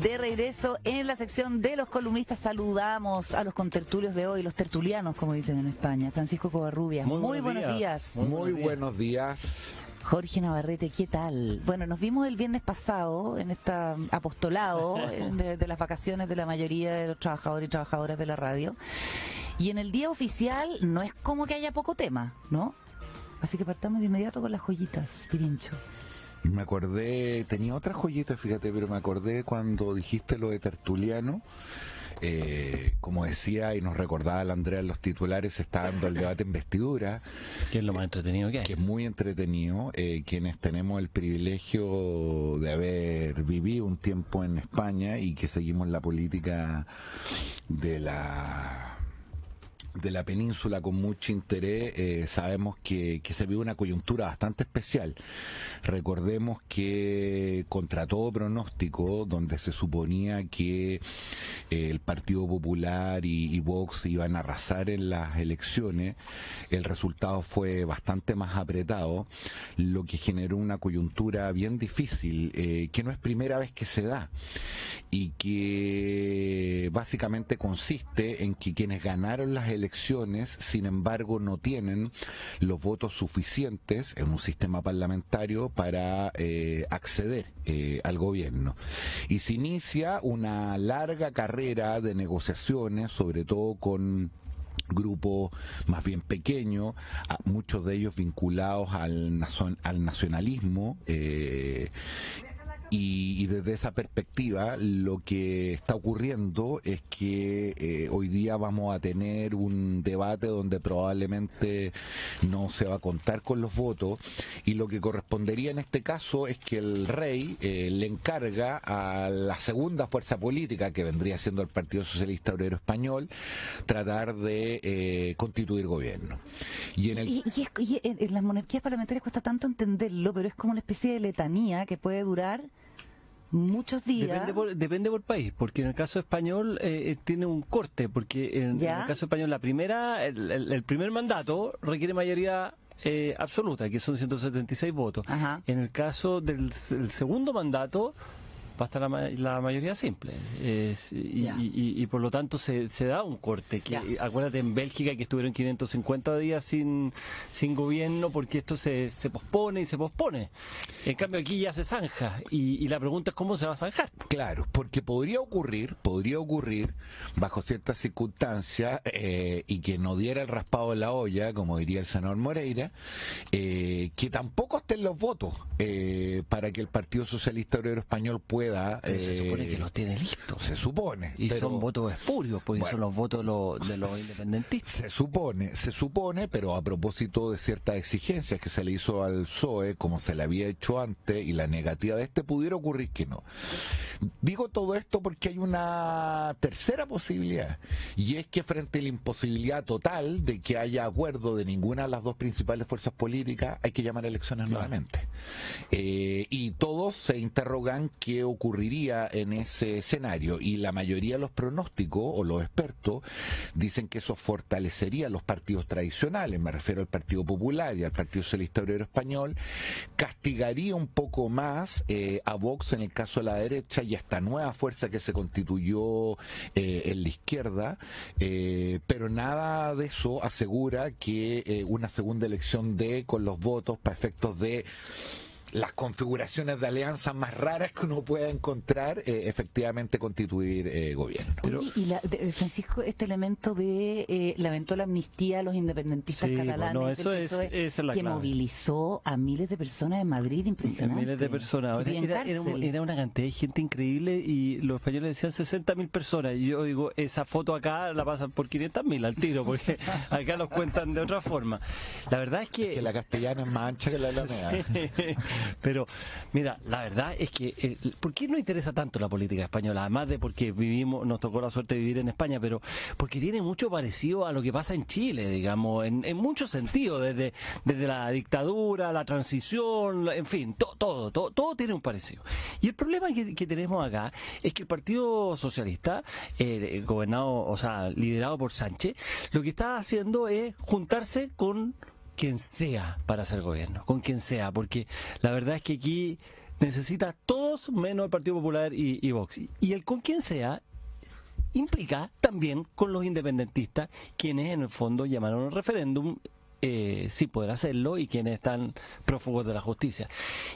De regreso en la sección de los columnistas, saludamos a los contertulios de hoy, los tertulianos, como dicen en España. Francisco Covarrubias, muy buenos días. Muy buenos días. Jorge Navarrete, ¿qué tal? Bueno, nos vimos el viernes pasado en este apostolado de las vacaciones de la mayoría de los trabajadores y trabajadoras de la radio. Y en el día oficial no es como que haya poco tema, ¿no? Así que partamos de inmediato con las joyitas, Pirincho. Me acordé, tenía otra joyita, fíjate, pero me acordé cuando dijiste lo de tertuliano. Como decía y nos recordaba la Andrea en los titulares, se está dando el debate en investidura. Que es lo más entretenido que hay. Que es muy entretenido. Quienes tenemos el privilegio de haber vivido un tiempo en España y que seguimos la política de la península con mucho interés, sabemos que se vive una coyuntura bastante especial. Recordemos que contra todo pronóstico, donde se suponía que el Partido Popular y Vox iban a arrasar en las elecciones, el resultado fue bastante más apretado, lo que generó una coyuntura bien difícil, que no es primera vez que se da, y que básicamente consiste en que quienes ganaron las elecciones, sin embargo, no tienen los votos suficientes en un sistema parlamentario para acceder al gobierno. Y se inicia una larga carrera de negociaciones, sobre todo con grupos más bien pequeños, muchos de ellos vinculados al nacionalismo, y desde esa perspectiva lo que está ocurriendo es que hoy día vamos a tener un debate donde probablemente no se va a contar con los votos, y lo que correspondería en este caso es que el rey le encarga a la segunda fuerza política, que vendría siendo el Partido Socialista Obrero Español, tratar de constituir gobierno. Y en las monarquías parlamentarias cuesta tanto entenderlo, pero es como una especie de letanía que puede durar muchos días. Depende por país, porque en el caso español tiene un corte, porque en el caso español el primer mandato requiere mayoría absoluta, que son 176 votos. Ajá. En el caso del segundo mandato basta la mayoría simple, y por lo tanto se da un corte. Acuérdate, en Bélgica que estuvieron 550 días sin gobierno, porque esto se pospone y se pospone. En cambio aquí ya se zanja, y la pregunta es cómo se va a zanjar. Claro, porque podría ocurrir bajo ciertas circunstancias, y que no diera el raspado de la olla, como diría el senador Moreira, que tampoco estén los votos para que el Partido Socialista Obrero Español pueda. Se supone que los tiene listos. Se supone. Y son votos espurios, porque son los votos de los independentistas. Se supone, pero a propósito de ciertas exigencias que se le hizo al PSOE, como se le había hecho antes, y la negativa de pudiera ocurrir que no. Digo todo esto porque hay una tercera posibilidad, y es que frente a la imposibilidad total de que haya acuerdo de ninguna de las dos principales fuerzas políticas, hay que llamar a elecciones nuevamente. Y todos se interrogan qué ocurriría en ese escenario, y la mayoría de los pronósticos o los expertos dicen que eso fortalecería los partidos tradicionales, me refiero al Partido Popular y al Partido Socialista Obrero Español, castigaría un poco más a Vox en el caso de la derecha y a esta nueva fuerza que se constituyó en la izquierda, pero nada de eso asegura que una segunda elección dé con los votos para efectos de las configuraciones de alianzas más raras que uno pueda encontrar, efectivamente constituir gobierno. Pero, Francisco, este elemento de lamentó la amnistía a los independentistas catalanes, bueno, eso es la que clave. Movilizó a miles de personas en Madrid, impresionante. Miles de personas. Era una cantidad de gente increíble, y los españoles decían 60.000 personas, y yo digo, esa foto acá la pasan por 500.000 al tiro, porque acá los cuentan de otra forma. La verdad es que la castellana es más ancha que la alameda. Sí. Pero, mira, la verdad es que ¿por qué nos interesa tanto la política española? Además de porque nos tocó la suerte de vivir en España, pero porque tiene mucho parecido a lo que pasa en Chile, digamos, en muchos sentidos, desde la dictadura, la transición, en fin, todo tiene un parecido. Y el problema que tenemos acá es que el Partido Socialista, liderado por Sánchez, lo que está haciendo es juntarse con quien sea para hacer gobierno, con quien sea, porque la verdad es que aquí necesita todos menos el Partido Popular y Vox. Y el con quien sea implica también con los independentistas, quienes en el fondo llamaron al referéndum sin poder hacerlo y quienes están prófugos de la justicia.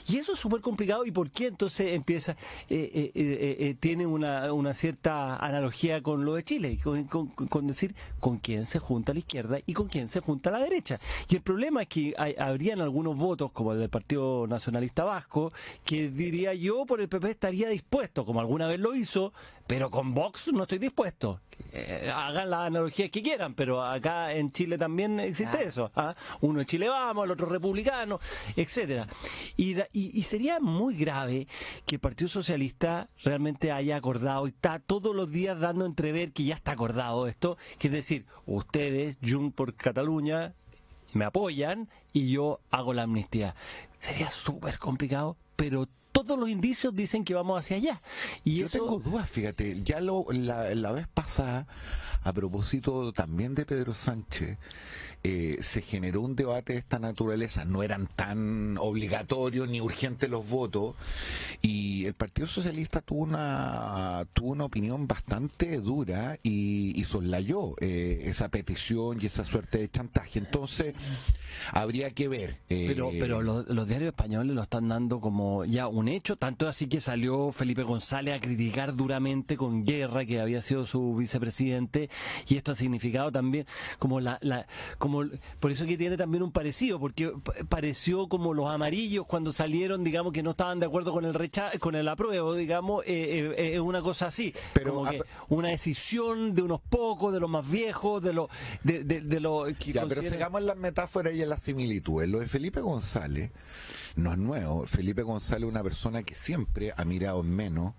Y eso es súper complicado. ¿Y por qué entonces empieza tiene una cierta analogía con lo de Chile, con decir con quién se junta la izquierda y con quién se junta la derecha? Y el problema es que habrían algunos votos, como el del Partido Nacionalista Vasco, que diría yo por el PP estaría dispuesto, como alguna vez lo hizo, pero con Vox no estoy dispuesto. Hagan las analogías que quieran, pero acá en Chile también existe eso. Uno en Chile Vamos, el otro republicano, etcétera. Y sería muy grave que el Partido Socialista realmente haya acordado y está todos los días dando a entrever que ya está acordado esto, que es decir, ustedes, Junts por Cataluña, me apoyan y yo hago la amnistía. Sería súper complicado, pero todos los indicios dicen que vamos hacia allá. Y yo tengo dudas, fíjate, ya la vez pasada, a propósito también de Pedro Sánchez, se generó un debate de esta naturaleza, no eran tan obligatorios ni urgentes los votos, y el Partido Socialista tuvo una opinión bastante dura y soslayó esa petición y esa suerte de chantaje. Entonces, habría que ver. Pero los diarios españoles lo están dando como ya un hecho, tanto así que salió Felipe González a criticar duramente con Guerra, que había sido su vicepresidente, y esto ha significado también como por eso que tiene también un parecido, porque pareció como los amarillos cuando salieron, digamos, que no estaban de acuerdo con el rechazo, con el apruebo, digamos, es una cosa así, pero como que una decisión de unos pocos, de los más viejos, de los que ya, pero sigamos en las metáforas y en las similitudes. Lo de Felipe González no es nuevo. Felipe González es una persona que siempre ha mirado en menos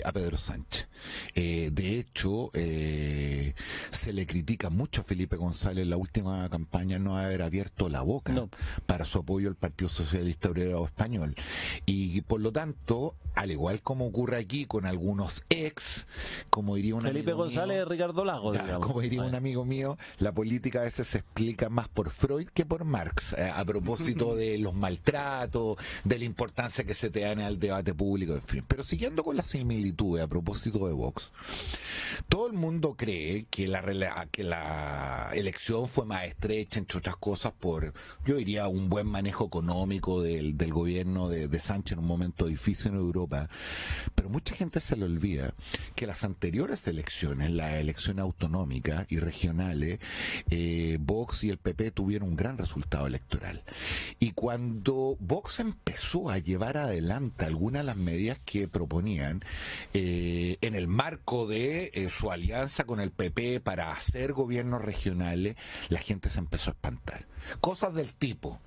a Pedro Sánchez. De hecho, se le critica mucho a Felipe González en la última campaña no haber abierto la boca para su apoyo al Partido Socialista Obrero Español. Y por lo tanto, al igual como ocurre aquí con algunos ex, como diría un Felipe amigo González mío, Ricardo Lagos, digamos. como diría un amigo mío, la política a veces se explica más por Freud que por Marx, a propósito de los maltratos, de la importancia que se te da en el debate público, en fin. Pero siguiendo con la similitud a propósito de Vox, todo el mundo cree que la elección fue más estrecha, entre otras cosas, por, yo diría, un buen manejo económico del gobierno de Sánchez en un momento difícil en Europa. Pero mucha gente se le olvida que las anteriores elecciones, las elecciones autonómicas y regionales, Vox y el PP tuvieron un gran resultado electoral. Y cuando Vox empezó a llevar adelante algunas de las medidas que proponían en el marco de su alianza con el PP para hacer gobiernos regionales, la gente se empezó a espantar. Cosas del tipo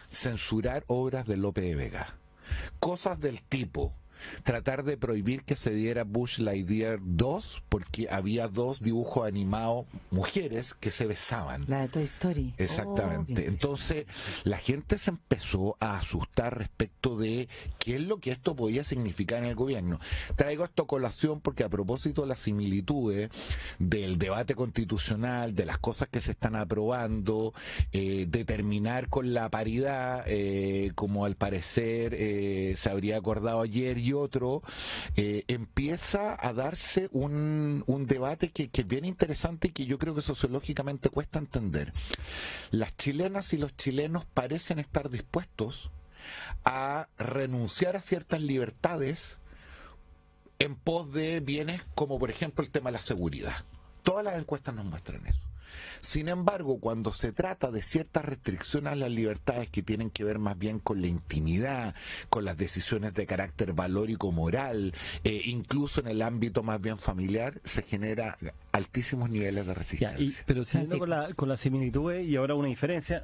censurar obras de Lope de Vega, cosas del tipo tratar de prohibir que se diera Buzz Lightyear 2 porque había dos dibujos animados mujeres que se besaban. La de Toy Story. Exactamente. Entonces la gente se empezó a asustar respecto de qué es lo que esto podía significar en el gobierno. Traigo esto a colación porque a propósito de las similitudes del debate constitucional, de las cosas que se están aprobando, de terminar con la paridad, como al parecer se habría acordado ayer, y otro, empieza a darse un debate que es bien interesante y que yo creo que sociológicamente cuesta entender. Las chilenas y los chilenos parecen estar dispuestos a renunciar a ciertas libertades en pos de bienes como por ejemplo el tema de la seguridad. Todas las encuestas nos muestran eso. Sin embargo, cuando se trata de ciertas restricciones a las libertades que tienen que ver más bien con la intimidad, con las decisiones de carácter valórico moral, incluso en el ámbito más bien familiar, se genera altísimos niveles de resistencia. Pero siguiendo con la similitud y ahora una diferencia,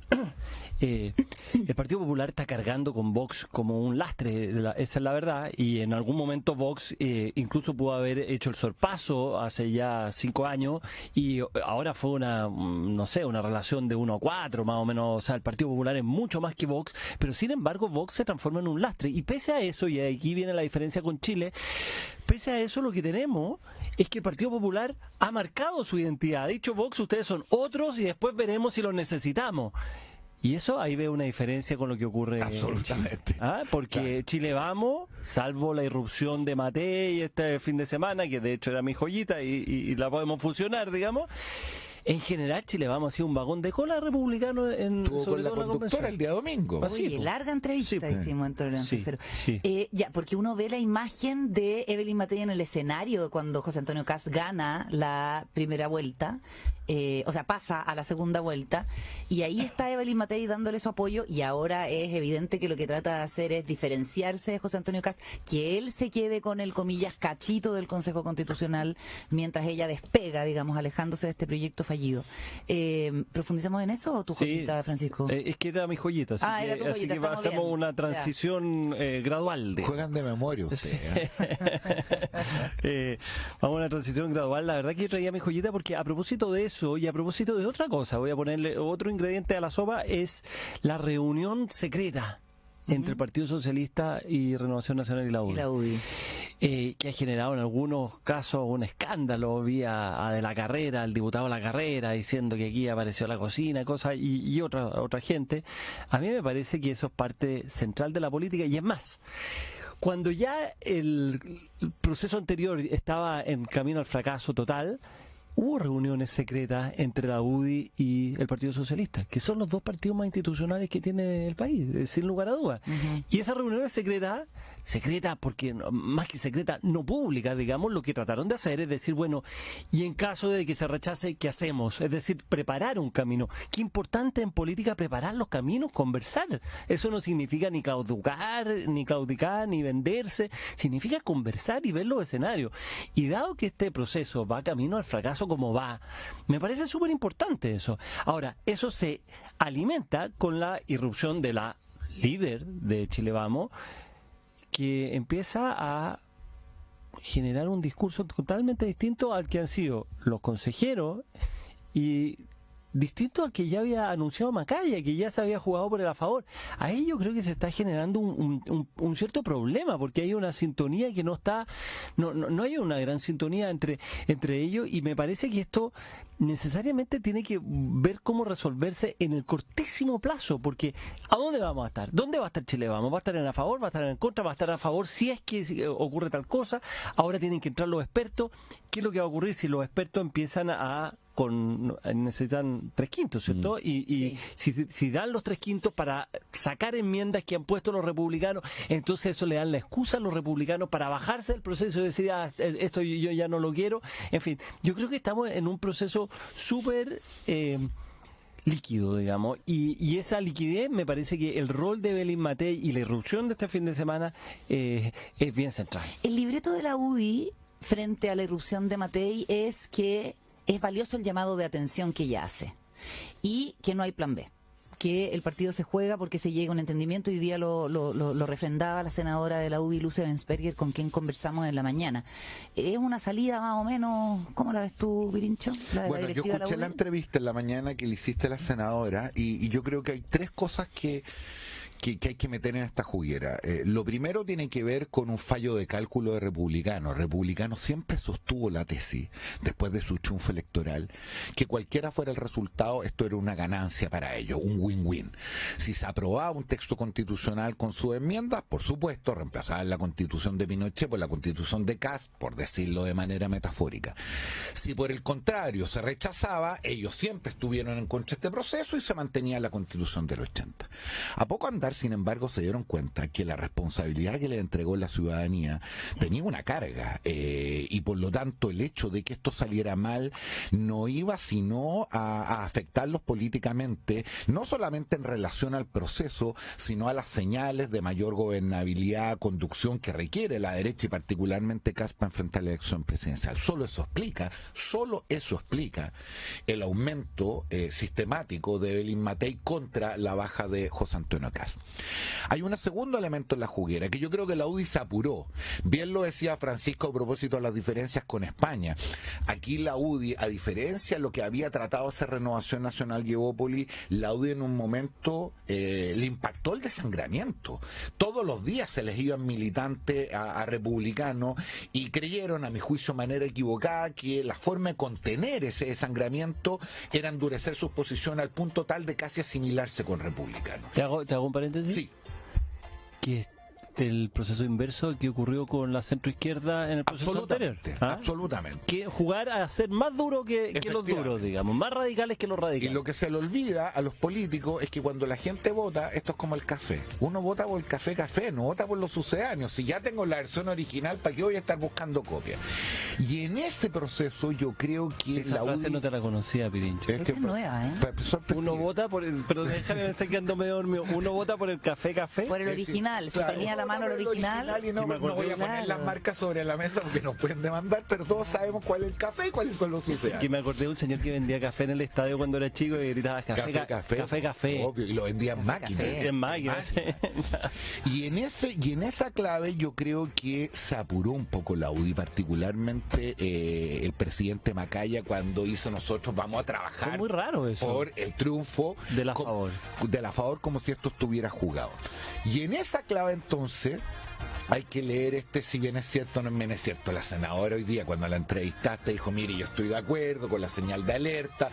el Partido Popular está cargando con Vox como un lastre, esa es la verdad, y en algún momento Vox incluso pudo haber hecho el sorpaso hace ya 5 años y ahora fue una relación de 1-4 más o menos. O sea, el Partido Popular es mucho más que Vox, pero sin embargo Vox se transforma en un lastre, y pese a eso, y aquí viene la diferencia con Chile, pese a eso lo que tenemos es que el Partido Popular ha marcado su identidad. Ha dicho Vox, ustedes son otros y después veremos si los necesitamos. Y eso ahí veo una diferencia con lo que ocurre absolutamente. Porque Chile Vamos, salvo la irrupción de Matei este fin de semana, que de hecho era mi joyita y la podemos fusionar, digamos. En general, Chile Vamos ha sido un vagón de cola republicano Estuvo sobre con la conductora el día domingo. Oye, larga entrevista hicimos en Tolerancia Cero. Ya, porque uno ve la imagen de Evelyn Matei en el escenario cuando José Antonio Kast gana la primera vuelta, o sea, pasa a la segunda vuelta, y ahí está Evelyn Matei dándole su apoyo, y ahora es evidente que lo que trata de hacer es diferenciarse de José Antonio Kast, que él se quede con el, comillas, cachito del Consejo Constitucional, mientras ella despega, digamos, alejándose de este proyecto fallido. ¿Profundizamos en eso o tu joyita, Francisco? Es que era mi joyita, así que hacemos una transición gradual. Juegan de memoria ustedes. Vamos a una transición gradual. La verdad que yo traía mi joyita porque a propósito de eso y a propósito de otra cosa, voy a ponerle otro ingrediente a la sopa, es la reunión secreta entre el Partido Socialista y Renovación Nacional y la UDI. Que ha generado en algunos casos un escándalo vía de la Carrera, el diputado de la Carrera, diciendo que aquí apareció la cocina, cosas, y otra gente. A mí me parece que eso es parte central de la política, y es más, cuando ya el proceso anterior estaba en camino al fracaso total, hubo reuniones secretas entre la UDI y el Partido Socialista, que son los dos partidos más institucionales que tiene el país, sin lugar a dudas. Y esas reuniones secretas, porque más que secretas, no públicas, digamos, lo que trataron de hacer es decir, bueno, y en caso de que se rechace, ¿qué hacemos? Es decir, preparar un camino. Qué importante en política preparar los caminos, conversar. Eso no significa ni claudicar, ni venderse, significa conversar y ver los escenarios. Y dado que este proceso va camino al fracaso como va, me parece súper importante eso. Ahora, eso se alimenta con la irrupción de la líder de Chile Vamos, que empieza a generar un discurso totalmente distinto al que han sido los consejeros y distinto al que ya había anunciado Macaya, que ya se había jugado por el a favor. Ahí yo creo que se está generando un cierto problema, porque hay una sintonía que no hay una gran sintonía entre ellos, y me parece que esto necesariamente tiene que ver cómo resolverse en el cortísimo plazo, porque ¿a dónde vamos a estar? ¿Dónde va a estar Chile Vamos? ¿Va a estar en a favor? ¿Va a estar en contra? ¿Va a estar a favor si es que ocurre tal cosa? Ahora tienen que entrar los expertos. ¿Qué es lo que va a ocurrir si los expertos empiezan necesitan 3/5, ¿cierto? Y si dan los 3/5 para sacar enmiendas que han puesto los republicanos, entonces eso le dan la excusa a los republicanos para bajarse del proceso y decir, esto yo ya no lo quiero. En fin, yo creo que estamos en un proceso súper líquido, digamos, y esa liquidez, me parece que el rol de Evelyn Matei y la irrupción de este fin de semana es bien central. El libreto de la UDI frente a la irrupción de Matei es que es valioso el llamado de atención que ella hace y que no hay plan B, que el partido se juega porque se llega a un entendimiento. Hoy día lo refrendaba la senadora de la UDI, Luce Bensperger, con quien conversamos en la mañana. Es una salida más o menos, ¿cómo la ves tú, Virincho? Bueno, yo escuché la entrevista en la mañana que le hiciste a la senadora y yo creo que hay tres cosas que hay que meter en esta juguera. Lo primero tiene que ver con un fallo de cálculo de Republicanos. Republicanos siempre sostuvo la tesis, después de su triunfo electoral, que cualquiera fuera el resultado, esto era una ganancia para ellos, un win-win. Si se aprobaba un texto constitucional con sus enmiendas, por supuesto, reemplazaban la constitución de Pinochet por la constitución de Kast, por decirlo de manera metafórica. Si por el contrario se rechazaba, ellos siempre estuvieron en contra de este proceso y se mantenía la constitución del 80. A poco andar, sin embargo, se dieron cuenta que la responsabilidad que le entregó la ciudadanía tenía una carga, y por lo tanto el hecho de que esto saliera mal no iba sino a afectarlos políticamente, no solamente en relación al proceso, sino a las señales de mayor gobernabilidad, conducción que requiere la derecha y particularmente Kast para enfrentar la elección presidencial. Solo eso explica el aumento sistemático de Evelyn Matei contra la baja de José Antonio Kast. Hay un segundo elemento en la juguera, que yo creo que la UDI se apuró. Bien lo decía Francisco a propósito de las diferencias con España. Aquí la UDI, a diferencia de lo que había tratado de hacer Renovación Nacional y Evópolis, la UDI en un momento le impactó el desangramiento. Todos los días se les iban militantes a republicanos y creyeron, a mi juicio, de manera equivocada, que la forma de contener ese desangramiento era endurecer sus posiciones al punto tal de casi asimilarse con republicanos. ¿Te hago un paréntesis? Sí. Que es el proceso inverso que ocurrió con la centroizquierda en el proceso anterior. Absolutamente. Que jugar a ser más duro que los duros, digamos, más radicales que los radicales. Y lo que se le olvida a los políticos es que cuando la gente vota, esto es como el café. Uno vota por el café, no vota por los sucedáneos. Si ya tengo la versión original, ¿para qué voy a estar buscando copias? Y en este proceso yo creo que esa frase no te la conocía, Pirincho. Es nueva, ¿eh? Uno vota por el... Pero déjame pensar que ando medio dormido. Uno vota por el café. Por el original. Si tenía la mano el original. Y no voy a poner las marcas sobre la mesa porque nos pueden demandar, pero todos sabemos cuál es el café y cuáles son los sucedáneos. Que me acordé de un señor que vendía café en el estadio cuando era chico y gritaba café. Obvio, y lo vendía en máquina. En máquina. Y en esa clave yo creo que se apuró un poco la UDI, particularmente el presidente Macaya, cuando hizo nosotros vamos a trabajar. Fue muy raro eso. Por el triunfo de la favor. De la favor, como si esto estuviera jugado. Y en esa clave entonces hay que leer si bien es cierto, no es cierto. La senadora hoy día, cuando la entrevistaste, dijo, mire, yo estoy de acuerdo con la señal de alerta,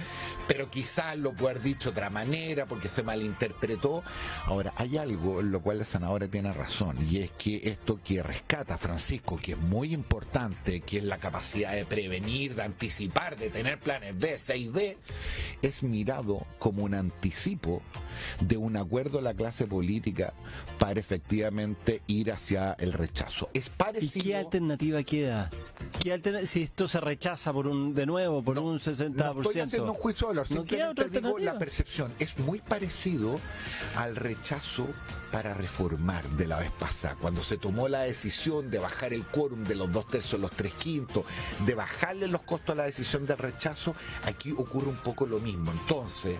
pero quizás lo puede haber dicho de otra manera porque se malinterpretó. Ahora, hay algo en lo cual la senadora tiene razón, y es que esto que rescata Francisco, que es muy importante, que es la capacidad de prevenir, de anticipar, de tener planes B, C y D, es mirado como un anticipo de un acuerdo de la clase política para efectivamente ir hacia el rechazo. Es parecido. ¿Y qué alternativa queda? Si esto se rechaza por un 60%. No estoy haciendo un juicio de valor, simplemente digo la percepción. Es muy parecido al rechazo para reformar de la vez pasada, cuando se tomó la decisión de bajar el quórum de los 2/3 a los 3/5, de bajarle los costos a la decisión del rechazo. Aquí ocurre un poco lo mismo. Entonces,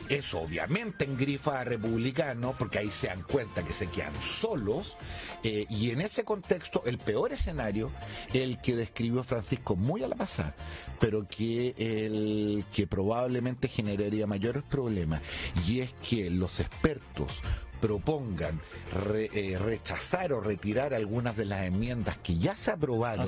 eso obviamente engrifa a republicanos, porque ahí se dan cuenta que se quedan solos, y en ese contexto el peor escenario, el que describió Francisco muy a la pasada, pero que probablemente generaría mayores problemas, y es que los expertos propongan rechazar o retirar algunas de las enmiendas que ya se aprobaron,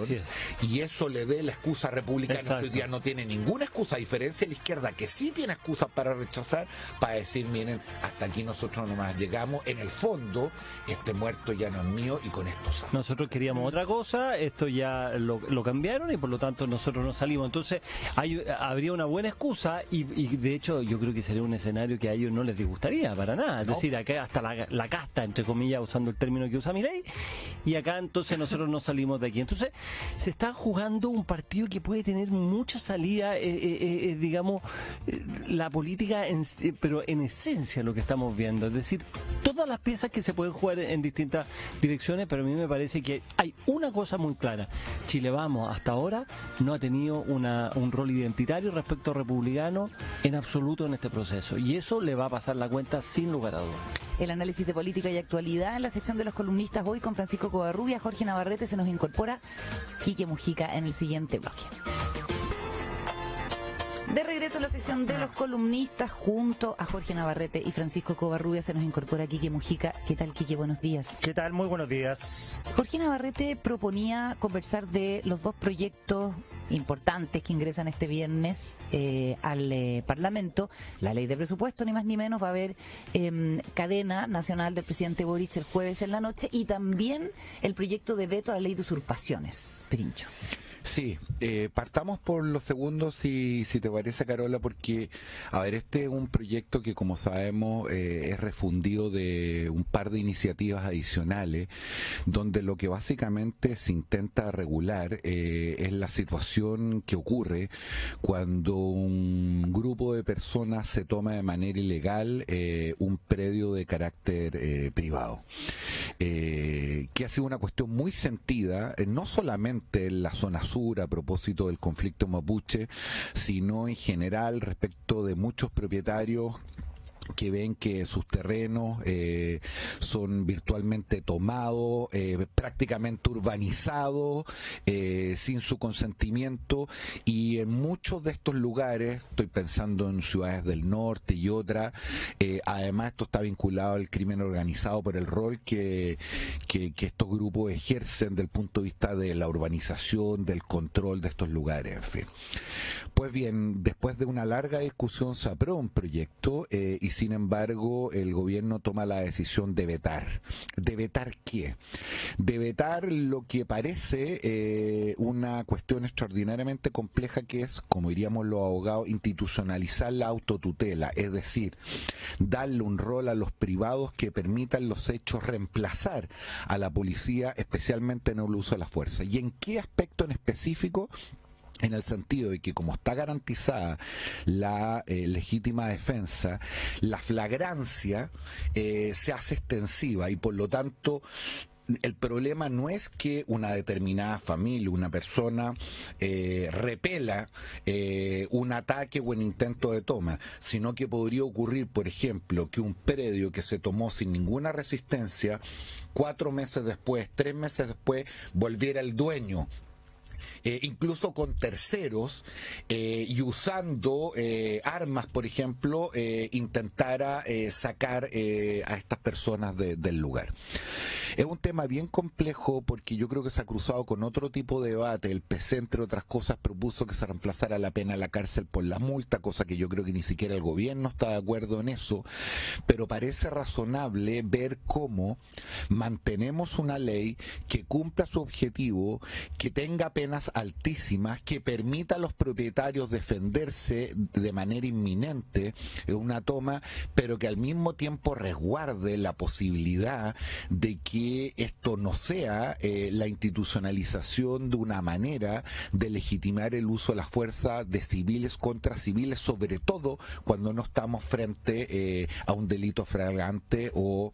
y eso le dé la excusa a republicanos. Exacto. Que hoy día no tiene ninguna excusa, a diferencia de la izquierda, que sí tiene excusas para rechazar, para decir, miren, hasta aquí nosotros nomás llegamos, en el fondo este muerto ya no es mío y con esto salimos. Nosotros queríamos otra cosa, esto ya lo cambiaron y por lo tanto nosotros no salimos. Entonces habría una buena excusa y de hecho yo creo que sería un escenario que a ellos no les disgustaría para nada. Es decir, acá hasta la casta, entre comillas, usando el término que usa Milei, y acá entonces nosotros no salimos de aquí. Entonces se está jugando un partido que puede tener mucha salida, digamos, la política, pero en esencia lo que estamos viendo, es decir, todas las piezas que se pueden jugar en distintas direcciones, pero a mí me parece que hay una cosa muy clara: Chile Vamos hasta ahora no ha tenido un rol identitario respecto a republicano en absoluto en este proceso, y eso le va a pasar la cuenta sin lugar a dudas. El análisis de política y actualidad en la sección de los columnistas hoy con Francisco Covarrubia. Jorge Navarrete, se nos incorpora Quique Mujica en el siguiente bloque. De regreso a la sección de los columnistas junto a Jorge Navarrete y Francisco Covarrubia se nos incorpora Quique Mujica. ¿Qué tal, Quique? Buenos días. ¿Qué tal? Muy buenos días. Jorge Navarrete proponía conversar de los dos proyectos importantes que ingresan este viernes al Parlamento. La ley de presupuesto, ni más ni menos, va a haber cadena nacional del presidente Boric el jueves en la noche, y también el proyecto de veto a la ley de usurpaciones. Pirincho. Sí, partamos por los segundos, si te parece, Carola, porque, a ver, este es un proyecto que, como sabemos, es refundido de un par de iniciativas adicionales, donde lo que básicamente se intenta regular es la situación que ocurre cuando un grupo de personas se toma de manera ilegal un predio de carácter privado, que ha sido una cuestión muy sentida, no solamente en la zona sur, a propósito del conflicto mapuche, sino en general respecto de muchos propietarios que ven que sus terrenos son virtualmente tomados, prácticamente urbanizados, sin su consentimiento, y en muchos de estos lugares, estoy pensando en ciudades del norte y otras, además esto está vinculado al crimen organizado por el rol que estos grupos ejercen desde el punto de vista de la urbanización, del control de estos lugares, en fin. Pues bien, después de una larga discusión se aprueba un proyecto y sin embargo el gobierno toma la decisión de vetar. ¿De vetar qué? De vetar lo que parece una cuestión extraordinariamente compleja, que es, como diríamos los abogados, institucionalizar la autotutela, es decir, darle un rol a los privados que permitan los hechos reemplazar a la policía, especialmente en el uso de la fuerza. ¿Y en qué aspecto en específico? En el sentido de que, como está garantizada la legítima defensa, la flagrancia se hace extensiva y por lo tanto el problema no es que una determinada familia, una persona repela un ataque o un intento de toma, sino que podría ocurrir, por ejemplo, que un predio que se tomó sin ninguna resistencia, 4 meses después, 3 meses después, volviera el dueño, incluso con terceros, y usando armas, por ejemplo, intentara sacar a estas personas del lugar. Es un tema bien complejo porque yo creo que se ha cruzado con otro tipo de debate. El PC, entre otras cosas, propuso que se reemplazara la pena de la cárcel por la multa, cosa que yo creo que ni siquiera el gobierno está de acuerdo en eso, pero parece razonable ver cómo mantenemos una ley que cumpla su objetivo, que tenga penas altísimas, que permita a los propietarios defenderse de manera inminente en una toma, pero que al mismo tiempo resguarde la posibilidad de que esto no sea la institucionalización de una manera de legitimar el uso de la fuerza de civiles contra civiles, sobre todo cuando no estamos frente a un delito flagrante o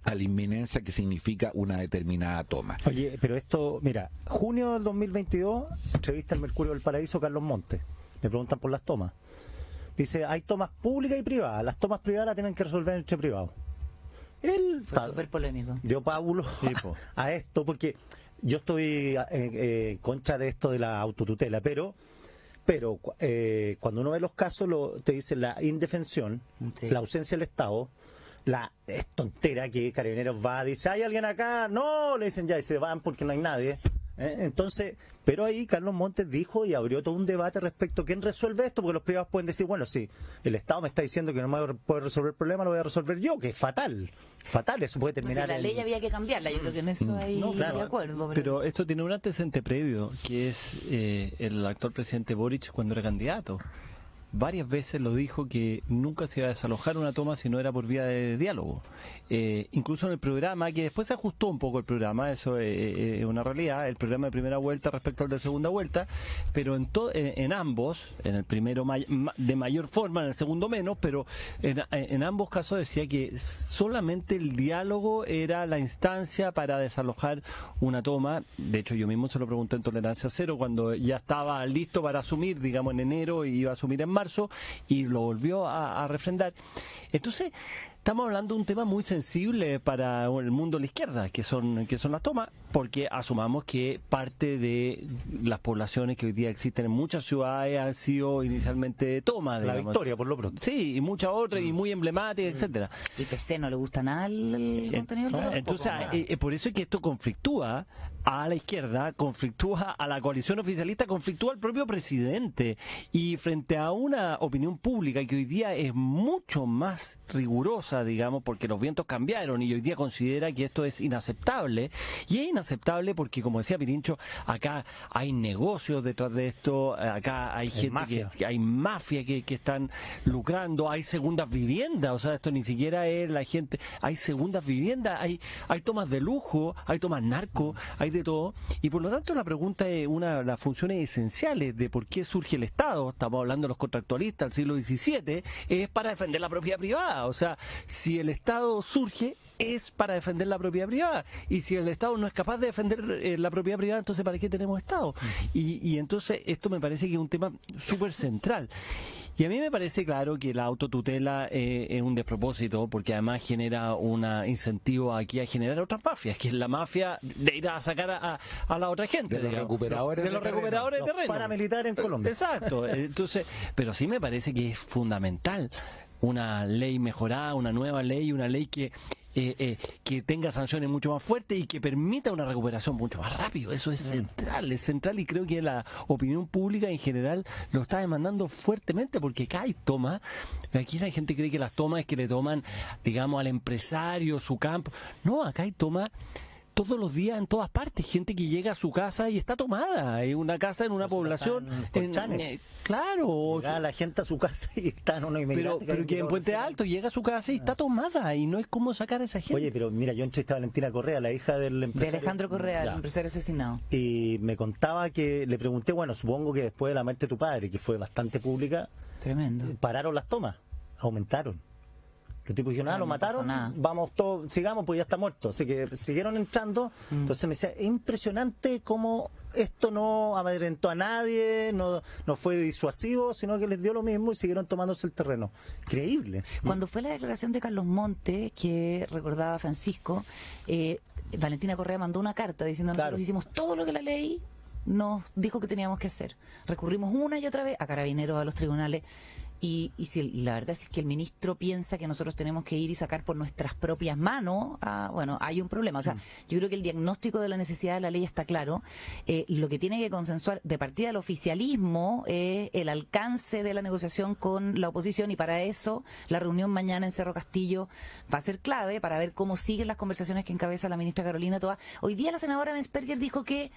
a la inminencia que significa una determinada toma. Oye, pero esto, mira, junio del 2022, entrevista al Mercurio del Paraíso Carlos Montes, le preguntan por las tomas. Dice, hay tomas públicas y privadas, las tomas privadas las tienen que resolver entre privados. Él fue súper polémico. Dio pábulo a esto, porque yo estoy en contra de esto de la autotutela, pero cuando uno ve los casos, te dicen la indefensión, la ausencia del Estado. Es tontera que Carabineros va, dice, ¿hay alguien acá? No, le dicen ya, y se van porque no hay nadie. Entonces, pero ahí Carlos Montes dijo y abrió todo un debate respecto a quién resuelve esto, porque los privados pueden decir, bueno, si el Estado me está diciendo que no me puede resolver el problema, lo voy a resolver yo, que es fatal, eso puede terminar. Pues la ley había que cambiarla, yo creo que en eso hay de acuerdo. Pero esto tiene un antecedente previo, que es el actual presidente Boric cuando era candidato. Varias veces lo dijo que nunca se iba a desalojar una toma si no era por vía de diálogo. Incluso en el programa, que después se ajustó un poco el programa, eso es una realidad, el programa de primera vuelta respecto al de segunda vuelta, pero en ambos, en el primero de mayor forma, en el segundo menos, pero en ambos casos decía que solamente el diálogo era la instancia para desalojar una toma. De hecho, yo mismo se lo pregunté en Tolerancia Cero, cuando ya estaba listo para asumir, digamos en enero, y iba a asumir en marzo, y lo volvió a refrendar. Entonces, estamos hablando de un tema muy sensible para el mundo de la izquierda, que son las tomas, porque asumamos que parte de las poblaciones que hoy día existen en muchas ciudades han sido inicialmente tomas. La Victoria, por lo pronto. Sí, y muchas otras, y muy emblemáticas, etcétera. ¿Y PC no le gusta nada el contenido? No, entonces, por eso es que esto conflictúa a la izquierda, conflictúa a la coalición oficialista, conflictúa al propio presidente, y frente a una opinión pública que hoy día es mucho más rigurosa, digamos, porque los vientos cambiaron y hoy día considera que esto es inaceptable, y es inaceptable porque, como decía Pirincho, acá hay negocios detrás de esto, acá hay gente hay mafia que están lucrando, hay segundas viviendas, o sea, esto ni siquiera es la gente, hay segundas viviendas, hay tomas de lujo, hay tomas narco, hay de todo, y por lo tanto la pregunta es las funciones esenciales de por qué surge el Estado, estamos hablando de los contractualistas del siglo XVII, es para defender la propiedad privada. O sea, si el Estado surge es para defender la propiedad privada, y si el Estado no es capaz de defender la propiedad privada, entonces ¿para qué tenemos Estado? Y entonces esto me parece que es un tema súper central. Y a mí me parece claro que la autotutela es un despropósito, porque además genera un incentivo aquí a generar otras mafias, que es la mafia de ir a sacar a la otra gente. De los recuperadores de terreno. Los paramilitares en Colombia. Exacto. Entonces, pero sí me parece que es fundamental una ley mejorada, una nueva ley, una ley que tenga sanciones mucho más fuertes y que permita una recuperación mucho más rápido. Eso es central, y creo que la opinión pública en general lo está demandando fuertemente, porque acá hay tomas. Aquí la gente cree que las tomas es que le toman, digamos, al empresario su campo. No, acá hay tomas todos los días en todas partes, gente que llega a su casa y está tomada, es una casa en una población claro, llega la gente a su casa y está en una inmediata, pero que en Puente Alto llega a su casa y está tomada, y no es cómo sacar a esa gente. Oye, pero mira, yo entrevisté a Valentina Correa, la hija del empresario, de Alejandro Correa, el empresario asesinado, y me contaba que le pregunté, bueno, supongo que después de la muerte de tu padre, que fue bastante pública, tremendo, pararon las tomas, aumentaron. Los tipos dijeron, lo mataron, vamos todos, sigamos, pues ya está muerto. Así que siguieron entrando. Entonces me decía, es impresionante cómo esto no amedrentó a nadie, no fue disuasivo, sino que les dio lo mismo y siguieron tomándose el terreno. Increíble. Cuando fue la declaración de Carlos Montes, que recordaba Francisco, Valentina Correa mandó una carta diciendo, nosotros hicimos todo lo que la ley nos dijo que teníamos que hacer. Recurrimos una y otra vez a Carabineros, a los tribunales. Y si la verdad es que el ministro piensa que nosotros tenemos que ir y sacar por nuestras propias manos, bueno, hay un problema. O sea, yo creo que el diagnóstico de la necesidad de la ley está claro. Lo que tiene que consensuar de partida el oficialismo es el alcance de la negociación con la oposición, y para eso la reunión mañana en Cerro Castillo va a ser clave para ver cómo siguen las conversaciones que encabeza la ministra Carolina Toa. Hoy día la senadora Mensperger dijo que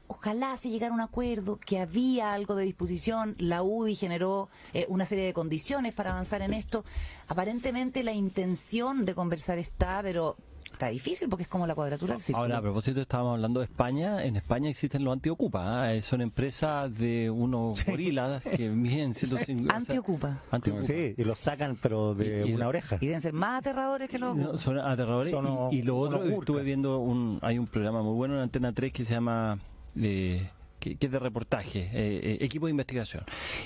ojalá se llegara a un acuerdo, que había algo de disposición, la UDI generó una serie de condiciones para avanzar en esto. Aparentemente la intención de conversar está, pero está difícil porque es como la cuadratura del círculo. Ahora, a propósito, estábamos hablando de España. En España existen los antiocupa, son empresas de unos gorilas que miden 150... Antiocupa. Sí, y los sacan, pero de una oreja. Y deben ser más aterradores que los... No, son aterradores. Y lo otro, estuve viendo, hay un programa muy bueno en Antena 3 que se llama... que es de reportaje, equipo de investigación,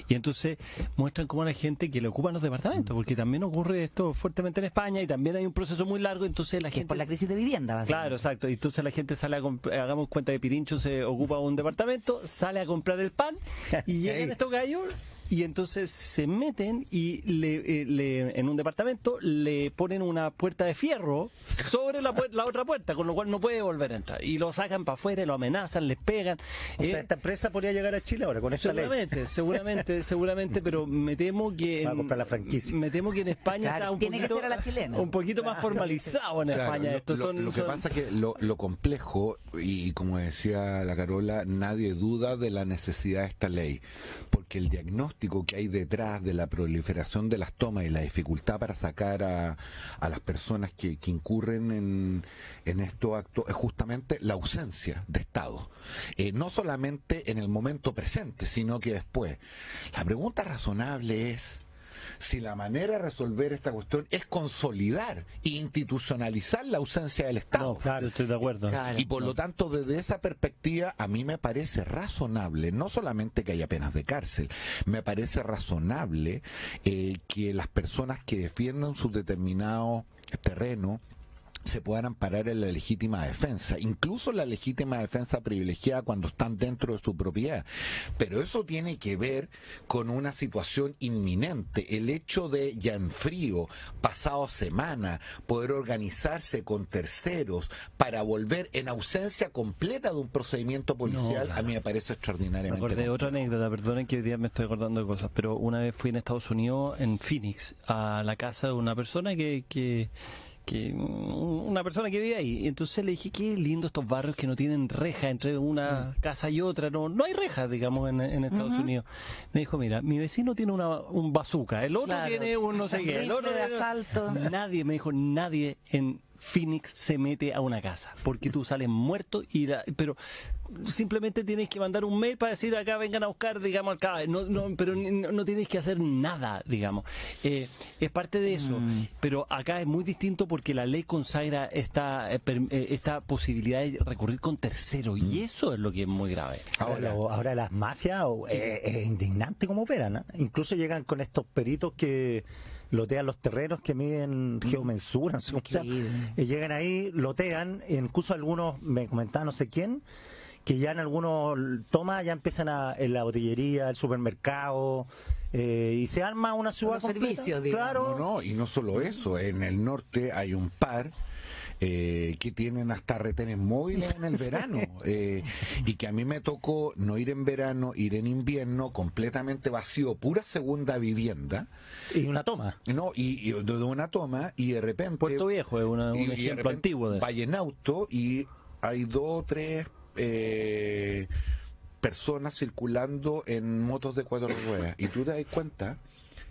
y entonces muestran cómo a la gente que le ocupan los departamentos, porque también ocurre esto fuertemente en España y también hay un proceso muy largo, entonces la gente... Es por la crisis de vivienda, claro, exacto, y entonces la gente sale hagamos cuenta que Pirincho se ocupa un departamento, sale a comprar el pan y llegan estos gallos y entonces se meten y en un departamento le ponen una puerta de fierro sobre la otra puerta, con lo cual no puede volver a entrar. Y lo sacan para afuera, lo amenazan, les pegan. O sea, esta empresa podría llegar a Chile ahora con esta ley. Seguramente, pero me temo que... Va a comprar la franquicia. Me temo que en España está un poquito más formalizado en España. Lo que pasa es que lo complejo, y como decía la Carola, nadie duda de la necesidad de esta ley, porque el diagnóstico que hay detrás de la proliferación de las tomas y la dificultad para sacar a las personas que incurren en estos actos es justamente la ausencia de Estado. No solamente en el momento presente, sino que después. La pregunta razonable es si la manera de resolver esta cuestión es consolidar e institucionalizar la ausencia del Estado. No, claro, estoy de acuerdo. Y por lo tanto, desde esa perspectiva, a mí me parece razonable, no solamente que haya penas de cárcel, me parece razonable que las personas que defiendan su determinado terreno se puedan amparar en la legítima defensa, incluso la legítima defensa privilegiada cuando están dentro de su propiedad. Pero eso tiene que ver con una situación inminente. El hecho de ya en frío, pasado semana, poder organizarse con terceros para volver en ausencia completa de un procedimiento policial, a mí me parece extraordinariamente. Me acordé de otra anécdota, perdonen que hoy día me estoy acordando de cosas, pero una vez fui en Estados Unidos, en Phoenix, a la casa de una persona que una persona que vive ahí, y entonces le dije, qué lindo estos barrios que no tienen reja entre una casa y otra, no hay rejas, digamos, en Estados Unidos. Me dijo, mira, mi vecino tiene un bazooka, el otro tiene un no sé qué, el otro de asalto. Nadie en Phoenix se mete a una casa, porque tú sales muerto, pero simplemente tienes que mandar un mail para decir acá vengan a buscar, digamos, acá, pero no tienes que hacer nada, digamos. Es parte de eso, pero acá es muy distinto porque la ley consagra esta posibilidad de recurrir con terceros, y eso es lo que es muy grave. Ahora las mafias es indignante cómo operan, ¿eh? Incluso llegan con estos peritos que lotean los terrenos, que miden geomensura, no sé cómo se llama. Llegan ahí, lotean, incluso algunos, me comentaba no sé quién, que ya en algunos tomas ya empiezan en la botillería, el supermercado, y se arma una ciudad completa. Servicios, digamos. Claro. No, y no solo eso, en el norte hay un par que tienen hasta retenes móviles en el verano, y que a mí me tocó no ir en verano, ir en invierno, completamente vacío, pura segunda vivienda. Y una toma. No, y de una toma, y de repente... Puerto Viejo es un y ejemplo antiguo de... Vaya en auto y hay 2 o 3 personas circulando en motos de 4 ruedas, y tú te das cuenta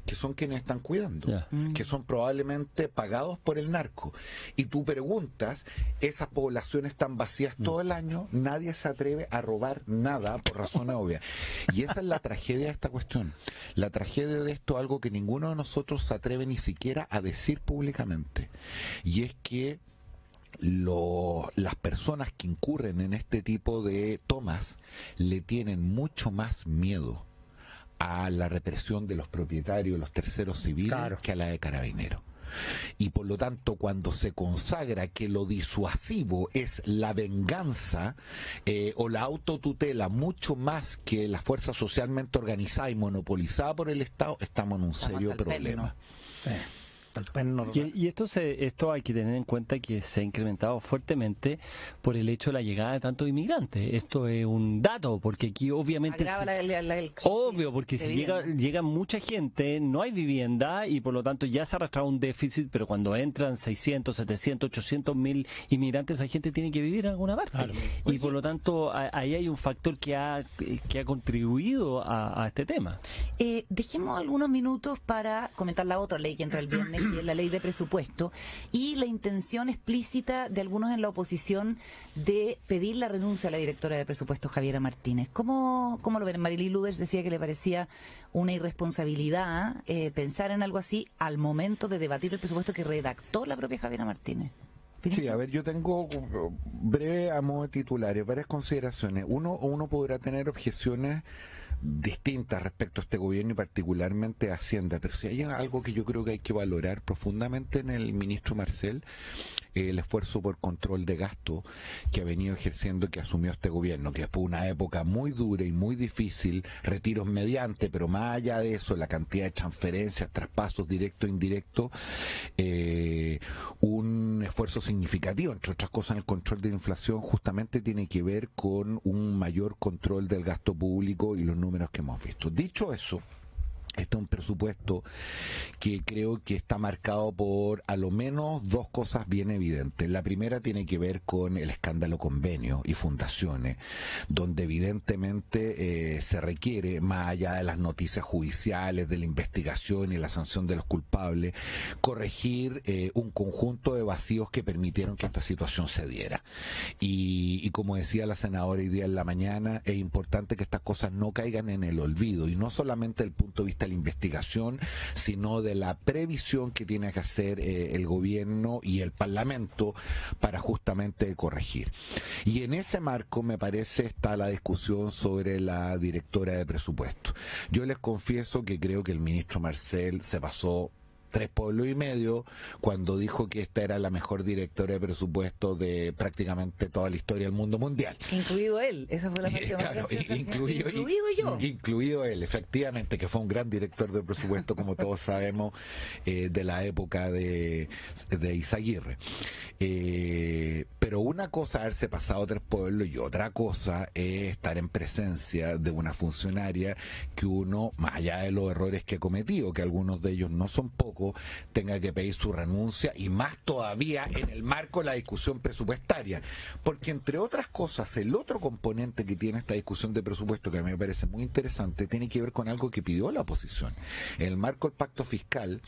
que son quienes están cuidando, que son probablemente pagados por el narco. Y tú preguntas, esas poblaciones están vacías todo el año, nadie se atreve a robar nada por razones obvias. Y esa es la tragedia de esta cuestión. La tragedia de esto, algo que ninguno de nosotros se atreve ni siquiera a decir públicamente. Y es que las personas que incurren en este tipo de tomas le tienen mucho más miedo a la represión de los propietarios, los terceros civiles, claro, que a la de Carabineros. Y por lo tanto, cuando se consagra que lo disuasivo es la venganza o la autotutela mucho más que la fuerza socialmente organizada y monopolizada por el Estado, estamos en un serio problema. Sí. Y esto hay que tener en cuenta que se ha incrementado fuertemente por el hecho de la llegada de tantos inmigrantes. Esto es un dato, porque aquí obviamente... obvio, porque si llega mucha gente, no hay vivienda y por lo tanto ya se ha arrastrado un déficit, pero cuando entran 600, 700, 800 mil inmigrantes, esa gente tiene que vivir en alguna parte. Claro. Y por lo tanto ahí hay un factor que ha contribuido a este tema. Dejemos algunos minutos para comentar la otra ley que entra el viernes, que es la ley de presupuesto, y la intención explícita de algunos en la oposición de pedir la renuncia a la directora de presupuesto, Javiera Martínez. ¿Cómo lo ven? Marily Luders decía que le parecía una irresponsabilidad pensar en algo así al momento de debatir el presupuesto que redactó la propia Javiera Martínez. Sí, a ver, yo tengo breve a modo de titulares, varias consideraciones. Uno podrá tener objeciones distintas respecto a este gobierno y particularmente a Hacienda, pero si hay algo que yo creo que hay que valorar profundamente en el ministro Marcel, el esfuerzo por control de gasto que ha venido ejerciendo, que asumió este gobierno, que después de una época muy dura y muy difícil, retiros mediante, pero más allá de eso, la cantidad de transferencias, traspasos directos e indirectos, un esfuerzo significativo, entre otras cosas en el control de la inflación, justamente tiene que ver con un mayor control del gasto público y los números que hemos visto. Dicho eso, este es un presupuesto que creo que está marcado por a lo menos 2 cosas bien evidentes. La primera tiene que ver con el escándalo convenio y fundaciones, donde evidentemente se requiere, más allá de las noticias judiciales, de la investigación y la sanción de los culpables, corregir un conjunto de vacíos que permitieron que esta situación se diera. Y como decía la senadora hoy día en la mañana, es importante que estas cosas no caigan en el olvido, y no solamente desde el punto de vista la investigación, sino de la previsión que tiene que hacer el gobierno y el Parlamento para justamente corregir. Y en ese marco, me parece, está la discusión sobre la directora de presupuesto. Yo les confieso que creo que el ministro Marcel se pasó 3 pueblos y medio cuando dijo que esta era la mejor directora de presupuesto de prácticamente toda la historia del mundo mundial. Incluido él, esa fue la parte más graciosa. Incluido él, efectivamente, que fue un gran director de presupuesto, como todos sabemos, de la época de Izaguirre. Pero una cosa es haberse pasado 3 pueblos y otra cosa es estar en presencia de una funcionaria que uno, más allá de los errores que ha cometido, que algunos de ellos no son pocos, cargo tenga que pedir su renuncia, y más todavía en el marco de la discusión presupuestaria. Porque entre otras cosas, el otro componente que tiene esta discusión de presupuesto, que a mí me parece muy interesante, tiene que ver con algo que pidió la oposición. En el marco del pacto fiscal,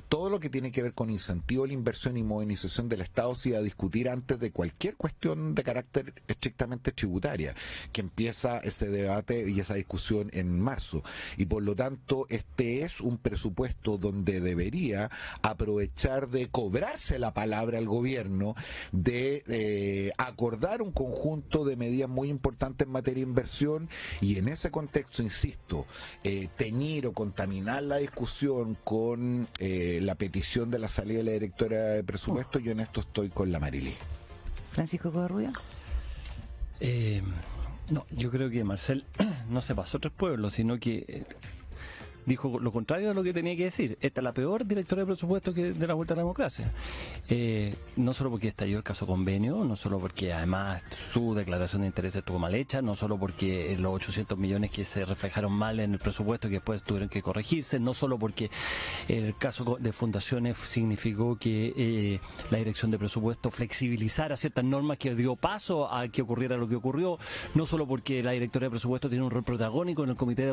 todo lo que tiene que ver con incentivo a la inversión y modernización del Estado se iba a discutir antes de cualquier cuestión de carácter estrictamente tributaria, que empieza ese debate y esa discusión en marzo. Y por lo tanto, este es un presupuesto donde debería aprovechar de cobrarse la palabra al gobierno, de acordar un conjunto de medidas muy importantes en materia de inversión, y en ese contexto, insisto, teñir o contaminar la discusión con la petición de la salida de la directora de presupuesto, yo en esto estoy con la Marilí. Francisco Covarrubias. No, yo creo que Marcel no se pasó tres pueblos, sino que dijo lo contrario de lo que tenía que decir. Esta es la peor directora de presupuesto que de la vuelta a la democracia. No solo porque estalló el caso convenio, no solo porque además su declaración de intereses estuvo mal hecha, no solo porque los 800 millones que se reflejaron mal en el presupuesto que después tuvieron que corregirse, no solo porque el caso de fundaciones significó que la dirección de presupuesto flexibilizara ciertas normas que dio paso a que ocurriera lo que ocurrió, no solo porque la directora de presupuesto tiene un rol protagónico en el comité de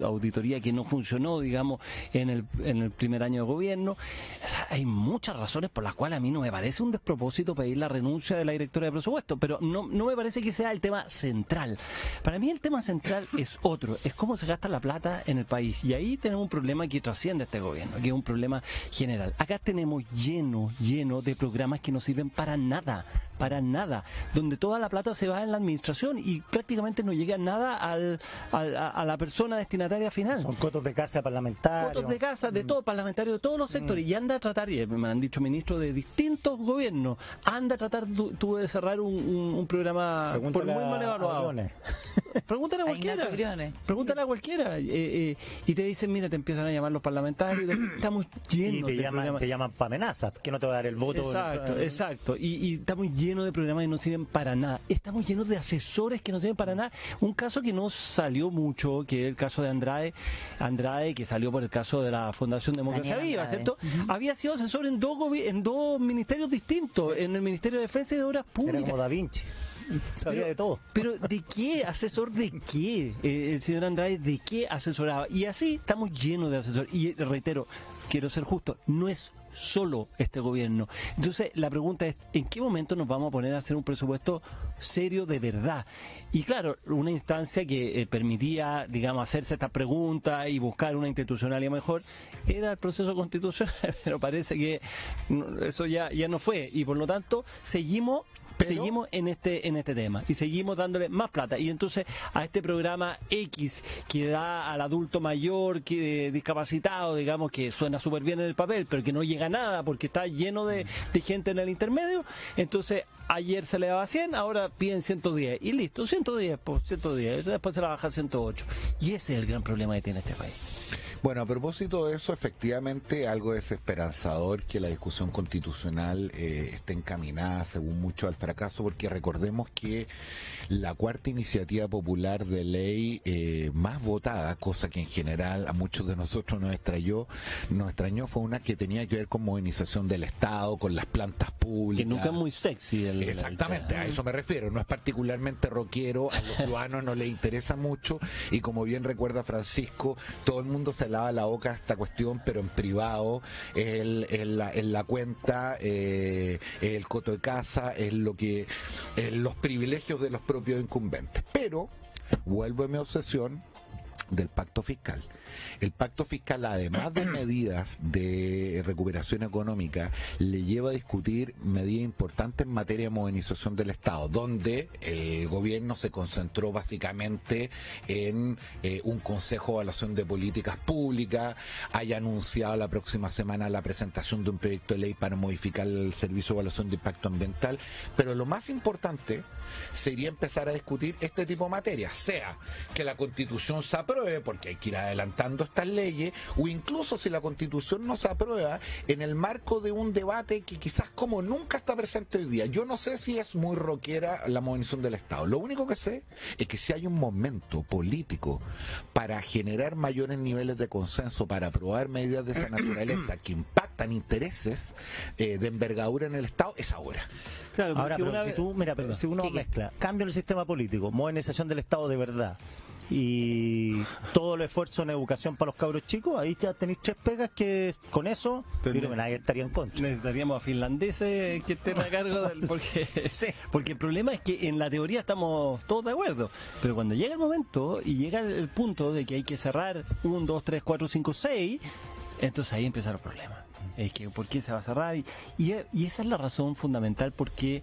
auditoría que no funcionó, digamos, en el primer año de gobierno. O sea, hay muchas razones por las cuales a mí no me parece un despropósito pedir la renuncia de la directora de presupuesto, pero no me parece que sea el tema central. Para mí el tema central es otro, es cómo se gasta la plata en el país, y ahí tenemos un problema que trasciende a este gobierno, que es un problema general. Acá tenemos lleno de programas que no sirven para nada, donde toda la plata se va en la administración y prácticamente no llega nada a la persona destinataria final. Son cotos de casa parlamentarios. Cotos de casa de todos, parlamentarios de todos los sectores. Y anda a tratar, y me han dicho ministros de distintos gobiernos, anda a tratar tú de cerrar un programa. Pregúntale por muy mal evaluado. Pregúntale a cualquiera. Y te dicen, mira, te empiezan a llamar los parlamentarios, estamos llenos y te llaman para amenazas, que no te va a dar el voto. Exacto. Y estamos llenos de programas que no sirven para nada. Estamos llenos de asesores que no sirven para nada. Un caso que no salió mucho, que es el caso de Andrade, que salió por el caso de la Fundación Democracia Viva, ¿cierto? Había sido asesor en dos ministerios distintos, en el Ministerio de Defensa y de Obras Públicas. Era como Da Vinci. Sabía de todo. Pero ¿de qué? ¿Asesor de qué? El señor Andrade, ¿de qué asesoraba? Y así estamos llenos de asesores. Y reitero, quiero ser justo, no es solo este gobierno. Entonces la pregunta es, ¿en qué momento nos vamos a poner a hacer un presupuesto serio de verdad? Y claro, una instancia que permitía, digamos, hacerse estas preguntas y buscar una institucionalidad mejor era el proceso constitucional, pero parece que eso ya no fue, y por lo tanto seguimos en este tema y seguimos dándole más plata. Y entonces a este programa X que da al adulto mayor, que discapacitado, digamos, que suena súper bien en el papel, pero que no llega a nada porque está lleno de gente en el intermedio, entonces ayer se le daba 100, ahora piden 110 y listo, 110 por 110, después se la baja a 108, y ese es el gran problema que tiene este país. Bueno, a propósito de eso, efectivamente algo desesperanzador que la discusión constitucional esté encaminada, según muchos, al fracaso, porque recordemos que la cuarta iniciativa popular de ley más votada, cosa que en general a muchos de nosotros nos extrañó, fue una que tenía que ver con modernización del Estado, con las plantas públicas. Que nunca es muy sexy. Exactamente, a eso me refiero, no es particularmente rockero, a los ciudadanos no les interesa mucho, y como bien recuerda Francisco, todo el mundo se lava la boca esta cuestión, pero en privado, en la cuenta, el coto de casa, es los privilegios de los propios incumbentes. Pero vuelvo a mi obsesión del pacto fiscal. El pacto fiscal, además de medidas de recuperación económica, le lleva a discutir medidas importantes en materia de modernización del Estado, donde el gobierno se concentró básicamente en un consejo de evaluación de políticas públicas, haya anunciado la próxima semana la presentación de un proyecto de ley para modificar el servicio de evaluación de impacto ambiental, pero lo más importante sería empezar a discutir este tipo de materias, sea que la Constitución se apruebe apruebe, porque hay que ir adelantando estas leyes, o incluso si la Constitución no se aprueba, en el marco de un debate que quizás como nunca está presente hoy día. Yo no sé si es muy rockera la modernización del Estado. Lo único que sé es que si hay un momento político para generar mayores niveles de consenso, para aprobar medidas de esa naturaleza que impactan intereses de envergadura en el Estado, es ahora. Claro, ahora, pero si uno mezcla cambio en el sistema político, modernización del Estado de verdad y todo el esfuerzo en educación para los cabros chicos, ahí ya tenéis 3 pegas que con eso creo que nadie estaría en contra. Necesitaríamos a finlandeses que estén a cargo porque el problema es que en la teoría estamos todos de acuerdo, pero cuando llega el momento y llega el punto de que hay que cerrar 1, 2, 3, 4, 5, 6, entonces ahí empiezan los problemas. Es que ¿por qué se va a cerrar? Y esa es la razón fundamental porque